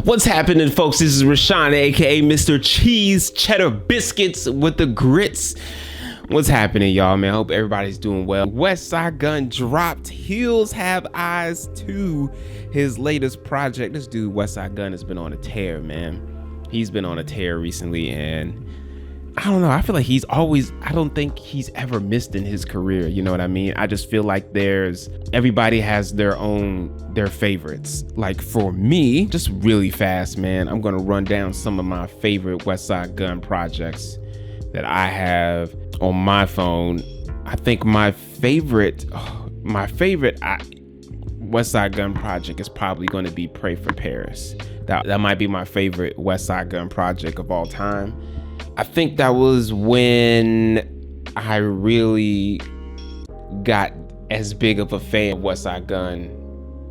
What's happening, folks? This is Rashawn, aka Mr. Cheese Cheddar Biscuits with the grits. What's happening, y'all, man? I hope everybody's doing well. Westside Gunn dropped Heels Have Eyes 2, his latest project. This dude, Westside Gunn, has been on a tear, man. He's been on a tear recently, and I don't know. I feel like I don't think he's ever missed in his career. You know what I mean? I just feel like everybody has their favorites. Like for me, just really fast, man, I'm going to run down some of my favorite Westside Gunn projects that I have on my phone. I think my favorite Westside Gunn project is probably going to be Pray for Paris. That might be my favorite Westside Gunn project of all time. I think that was when I really got as big of a fan of Westside Gunn.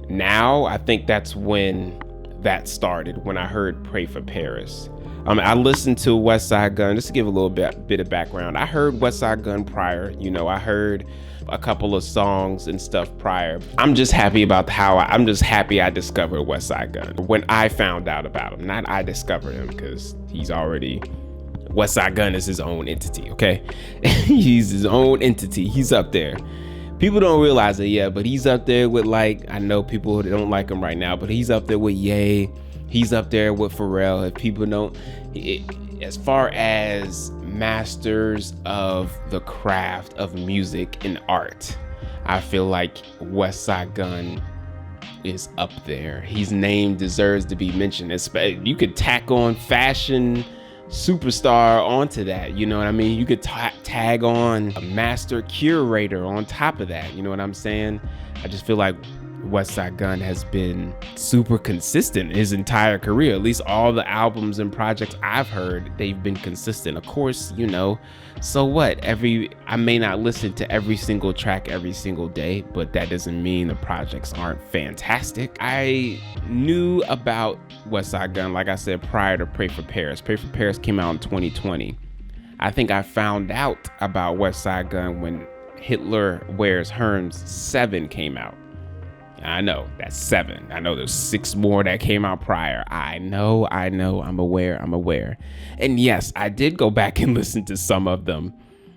Now, I think that's when that started, when I heard Pray for Paris. I listened to Westside Gunn, just to give a little bit of background. I heard Westside Gunn prior, I heard a couple of songs and stuff prior. I'm just happy I discovered Westside Gunn when I found out about him. Not I discovered him, because Westside Gunn is his own entity, okay? He's his own entity. He's up there. People don't realize it yet, but he's up there with, I know people who don't like him right now, but he's up there with Ye. He's up there with Pharrell. If people don't, as far as masters of the craft of music and art, I feel like Westside Gunn is up there. His name deserves to be mentioned. You could tack on fashion superstar onto that, you know what I mean? You could tag on a master curator on top of that, you know what I'm saying? I just feel like Westside Gunn has been super consistent his entire career. At least all the albums and projects I've heard, they've been consistent. Of course, so what? I may not listen to every single track every single day, but that doesn't mean the projects aren't fantastic. I knew about Westside Gunn, like I said, prior to Pray for Paris. Pray for Paris came out in 2020. I think I found out about Westside Gunn when Hitler Wears Herms 7 came out. I know, that's 7. I know there's 6 more that came out prior. I know, I'm aware. And yes, I did go back and listen to some of them,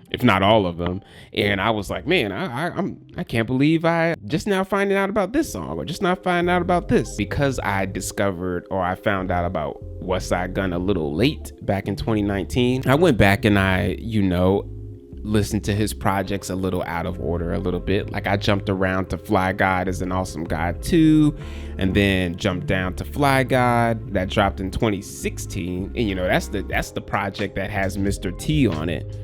if not all of them. And I was like, man, I can't believe I just now finding out about this song, or just not finding out about this. Because I found out about Westside Gunn a little late back in 2019. I went back and I listened to his projects a little out of order a little bit. Like I jumped around to Fly God Is an Awesome God 2, and then jumped down to Fly God that dropped in 2016. And that's the project that has Mr. T on it.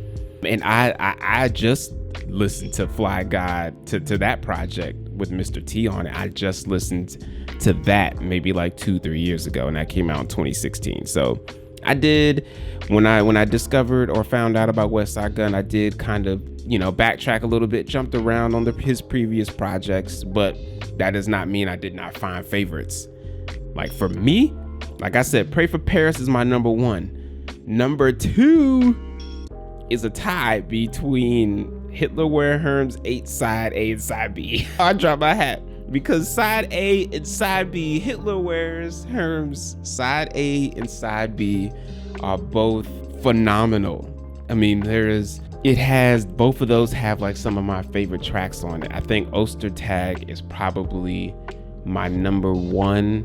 And I just listened to Fly God to that project with Mr. T on it. I just listened to that maybe like 2-3 years ago, and that came out in 2016. So I did, when I discovered or found out about Westside Gunn, I did kind of, backtrack a little bit, jumped around on his previous projects, but that does not mean I did not find favorites. Like for me, like I said, Pray for Paris is my number 1. Number 2 is a tie between Hitler Wear Herms 8 Side A and Side B. I dropped my hat. Because Side A and Side B, Hitler Wears Herms, Side A and Side B are both phenomenal. I mean, both of those have like some of my favorite tracks on it. I think Ostertag is probably my number 1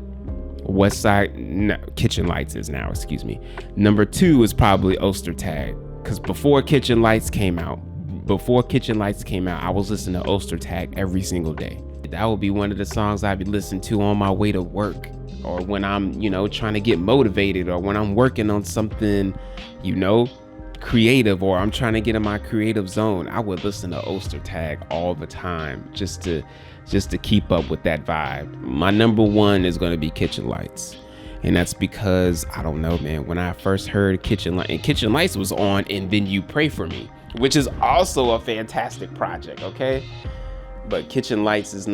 Kitchen Lights is now, excuse me. Number 2 is probably Ostertag, because before Kitchen Lights came out, I was listening to Ostertag every single day. That would be one of the songs I'd be listening to on my way to work, or when I'm, trying to get motivated, or when I'm working on something, creative, or I'm trying to get in my creative zone. I would listen to Ostertag all the time just to keep up with that vibe. My number 1 is going to be Kitchen Lights. And that's because, I don't know, man, when I first heard Kitchen Lights was on, and then You Pray For Me, which is also a fantastic project, okay? But Kitchen Lights is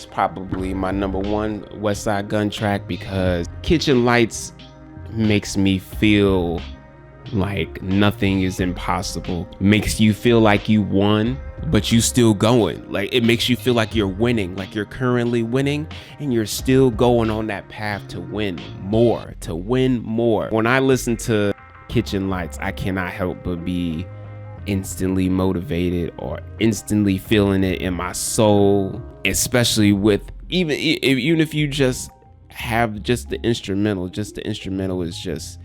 probably my number 1 Westside Gunn track, because Kitchen Lights makes me feel Like nothing is impossible. Makes you feel like you won, but you still going. Like it makes you feel like you're winning, like you're currently winning and you're still going on that path to win more, to win more. When I listen to Kitchen Lights, I cannot help but be instantly motivated or instantly feeling it in my soul, especially with even if you just have just the instrumental is just,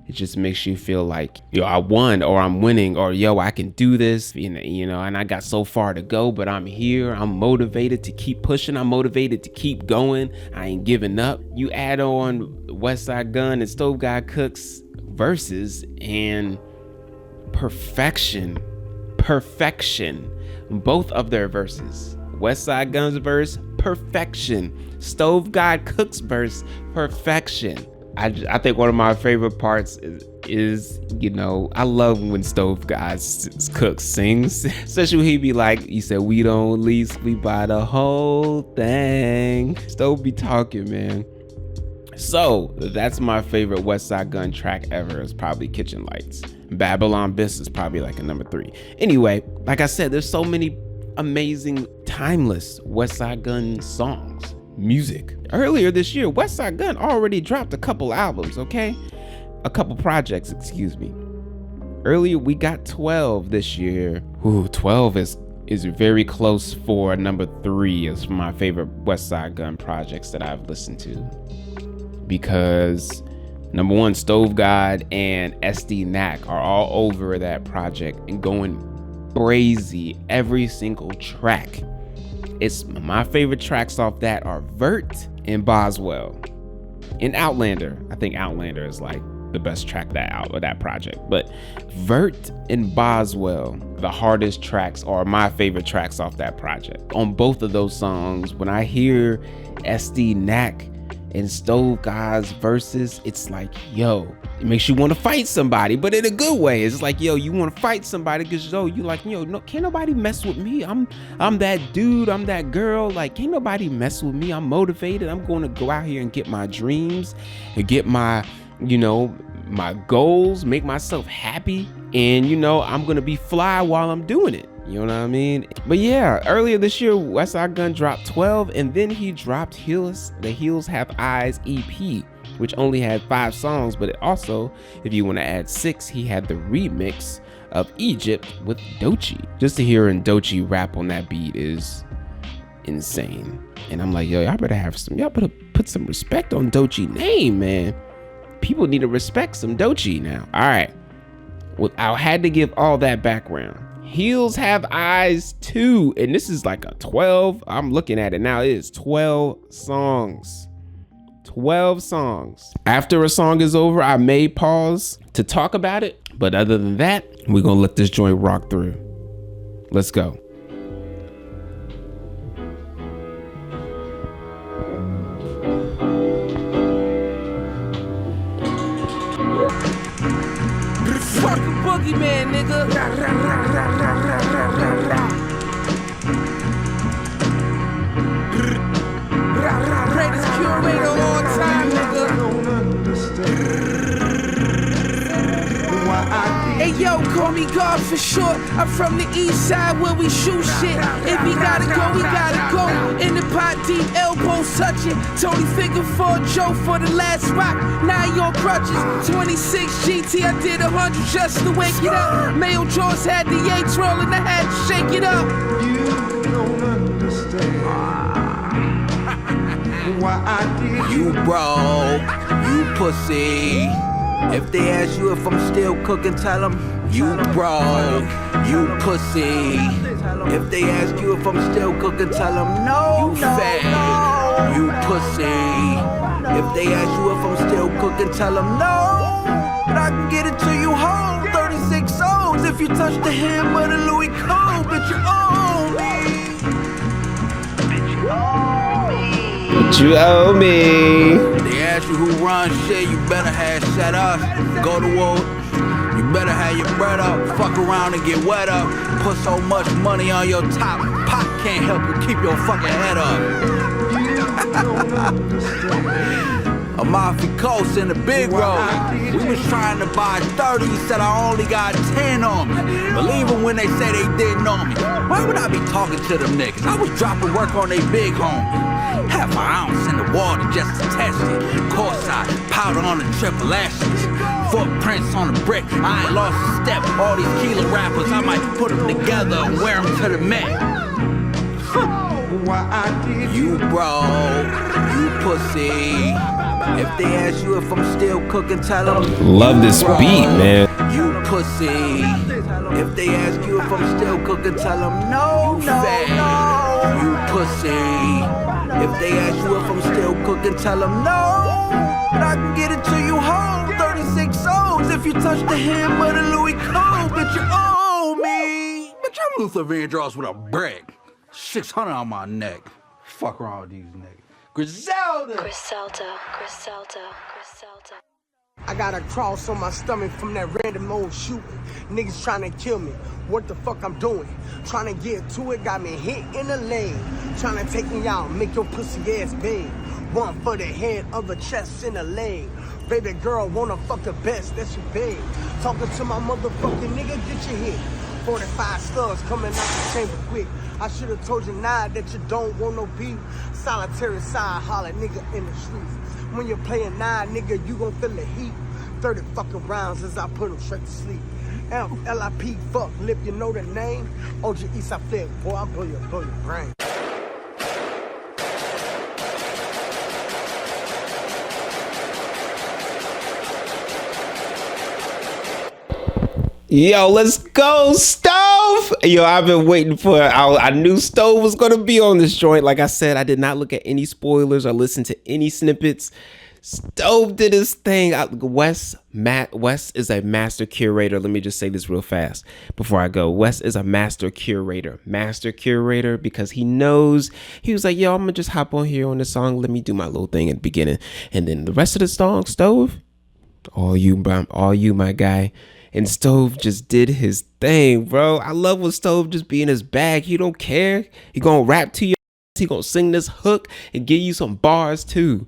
it just makes you feel like, yo, I won, or I'm winning, or yo, I can do this, you know, and I got so far to go, but I'm here. I'm motivated to keep pushing. I'm motivated to keep going. I ain't giving up. You add on Westside Gunn and Stove God Cook's verses and perfection. Both of their verses. Westside Gunn's verse, perfection. Stove God Cook's verse, perfection. I think one of my favorite parts is, you know, I love when Stove God Cook sings, especially when he be like, he said, we don't lease, we buy the whole thing. Stove be talking, man. So that's my favorite Westside Gunn track ever, is probably Kitchen Lights. Babylon Bis is probably like a number 3. Anyway, like I said, there's so many amazing, timeless Westside Gunn songs. Music. Earlier this year, Westside Gunn already dropped a couple albums, okay? A couple projects, excuse me. Earlier, we got 12 this year. Ooh, 12 is very close for number 3 as my favorite Westside Gunn projects that I've listened to. Because number 1, Stove God and SD Knack are all over that project and going crazy every single track. It's my favorite tracks off that are Vert and Boswell and Outlander. I think Outlander is like the best track of that project, but Vert and Boswell, the hardest tracks, are my favorite tracks off that project. On both of those songs, when I hear SD Knack and Stove God's verses, it's like, yo, it makes you want to fight somebody, but in a good way. It's like, yo, you want to fight somebody because, yo, you like, yo, no, can't nobody mess with me. I'm that dude, I'm that girl. Like, can't nobody mess with me. I'm motivated. I'm going to go out here and get my dreams and get my, you know, my goals, make myself happy. And, you know, I'm going to be fly while I'm doing it. You know what I mean? But yeah, earlier this year, Westside Gunn dropped 12, and then he dropped the Heels Have Eyes EP, which only had 5 songs, but it also, if you want to add 6, he had the remix of Egypt with Doechii. Just to hear Doechii rap on that beat is insane. And I'm like, yo, y'all better put some respect on Doechii's name, man. People need to respect some Doechii now. All right. Well, I had to give all that background. Heels Have Eyes 2, and this is like a 12. I'm looking at it now. It is 12 songs. 12 songs. After a song is over, I may pause to talk about it, but other than that, we're gonna let this joint rock through. Let's go. Fucking boogeyman, nigga. Greatest curator of all time, nigga. Hey yo, call me God for short. I'm from the east side where we shoot shit. If we gotta go, we gotta go. In the pot deep, elbows touching. Tony Finger for a Joe for the last rock. Now your crutches. 26 GT, I did 100 just to wake it up. Mayo Jaws had the Yates rolling, I had to shake it up. You don't understand why I did. You broke, you pussy. If they ask you if I'm still cooking, tell them you broke, you pussy. If they ask you if I'm still cooking, tell them no, you fat, you pussy. If they ask you if I'm still cooking, tell them no. But I can get it to you whole, 36 souls. If you touch the hem of the Louis Code, bitch, you owe me. But you owe me. They ask you who runs shit, you better have shut up. Go to war, you better have your bread up. Fuck around and get wet up. Put so much money on your top, Pop can't help you keep your fucking head up. Amalfi Coast in the big road. We was trying to buy 30, he said I only got 10 on me. Believe them when they say they didn't know me. Why would I be talking to them niggas? I was dropping work on they big homie. Half an ounce in the water just to test it. Courtside, powder on the triple ashes. Footprints on the brick, I ain't lost a step. All these killer rappers, I might put them together and wear them to the Met. Why I did You broke, you pussy. If they ask you if I'm still cooking, tell them Love this beat, man. you pussy. If they ask you if I'm still cooking, tell them no, no, no. You pussy. If they ask you if I'm still cooking, tell them no. But I can get it to you whole, 36 souls. If you touch the hem of the Louis Code, bitch, you owe me. Bitch, I'm Luther Vandross with a brick. 600 on my neck. Fuck around with these niggas. Griselda! Griselda, Griselda, Griselda. I got a cross on my stomach from that random old shooting. Niggas trying to kill me. What the fuck I'm doing? Trying to get to it, got me hit in the leg. Trying to take me out, make your pussy ass big. One for the head, other chest in the leg. Baby girl wanna fuck the best, that's your big. Talking to my motherfucking nigga, get your hit. 45 slugs coming out the chamber quick. I should've told you now that you don't want no beef. Solitary side holler nigga in the streets. When you're playing nine, nigga, you gon' feel the heat. 30 fucking rounds as I put them straight to sleep. LIP, fuck, lip, you know the name? OG Eastside Flick, boy, I blow your brain. Yo, let's go, Stove! Yo, I've been waiting for I knew Stove was gonna be on this joint. Like I said, I did not look at any spoilers or listen to any snippets. Stove did his thing. Wes is a master curator. Let me just say this real fast before I go. Wes is a master curator because he knows. He was like, yo, I'm gonna just hop on here on the song. Let me do my little thing at the beginning, and then the rest of the song, Stove, all you, my guy. And Stove just did his thing, bro. I love when Stove just be in his bag. He don't care. He gonna rap to you. He gonna sing this hook and give you some bars too.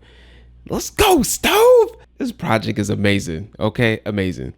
Let's go, Stove. This project is amazing. Okay, amazing.